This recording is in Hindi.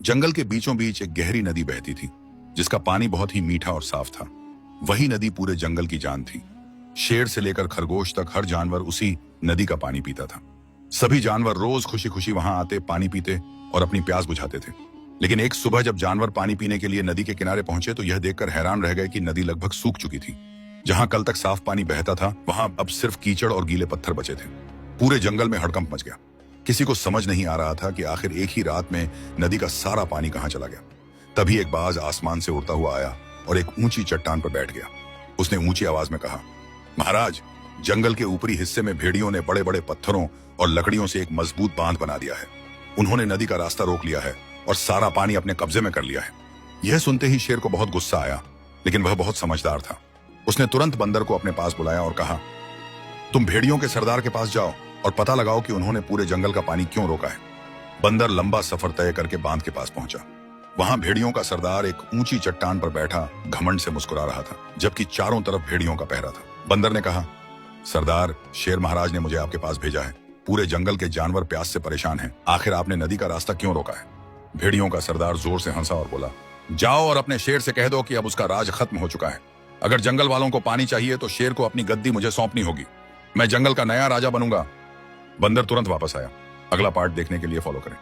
जंगल के बीचों बीच एक गहरी नदी बहती थी, जिसका पानी बहुत ही मीठा और साफ था। वही नदी पूरे जंगल की जान थी। शेर से लेकर खरगोश तक हर जानवर उसी नदी का पानी पीता था। सभी जानवर रोज खुशी खुशी वहां आते, पानी पीते और अपनी प्यास बुझाते थे। लेकिन एक सुबह जब जानवर पानी पीने के लिए नदी के किनारे पहुंचे तो यह देखकर हैरान रह गए कि नदी लगभग सूख चुकी थी। जहां कल तक साफ पानी बहता था, वहां अब सिर्फ कीचड़ और गीले पत्थर बचे थे। पूरे जंगल में हड़कंप मच गया। किसी को समझ नहीं आ रहा था कि आखिर एक ही रात में नदी का सारा पानी कहां चला गया। तभी एक बाज आसमान से उड़ता हुआ आया और एक ऊंची चट्टान पर बैठ गया। उसने ऊंची आवाज में कहा, महाराज, जंगल के ऊपरी हिस्से में भेड़ियों ने बड़े बड़े पत्थरों और लकड़ियों से एक मजबूत बांध बना दिया है। उन्होंने नदी का रास्ता रोक लिया है और सारा पानी अपने कब्जे में कर लिया है। यह सुनते ही शेर को बहुत गुस्सा आया, लेकिन वह बहुत समझदार था। उसने तुरंत बंदर को अपने पास बुलाया और कहा, तुम भेड़ियों के सरदार के पास जाओ और पता लगाओ कि उन्होंने पूरे जंगल का पानी क्यों रोका है। बंदर लंबा सफर तय करके बांध के पास पहुंचा। वहां भेड़ियों का सरदार एक ऊंची चट्टान पर बैठा घमंड से मुस्कुरा रहा था, जबकि चारों तरफ भेड़ियों का पहरा था। बंदर ने कहा, सरदार, शेर महाराज ने मुझे आपके पास भेजा है। पूरे जंगल के जानवर प्यास से परेशान हैं। आखिर आपने नदी का रास्ता क्यों रोका है? भेड़ियों का सरदार जोर से हंसा और बोला, जाओ और अपने शेर से कह दो कि अब उसका राज खत्म हो चुका है। अगर जंगल वालों को पानी चाहिए तो शेर को अपनी गद्दी मुझे सौंपनी होगी। मैं जंगल का नया राजा बनूंगा। बंदर तुरंत वापस आया। अगला पार्ट देखने के लिए फॉलो करें।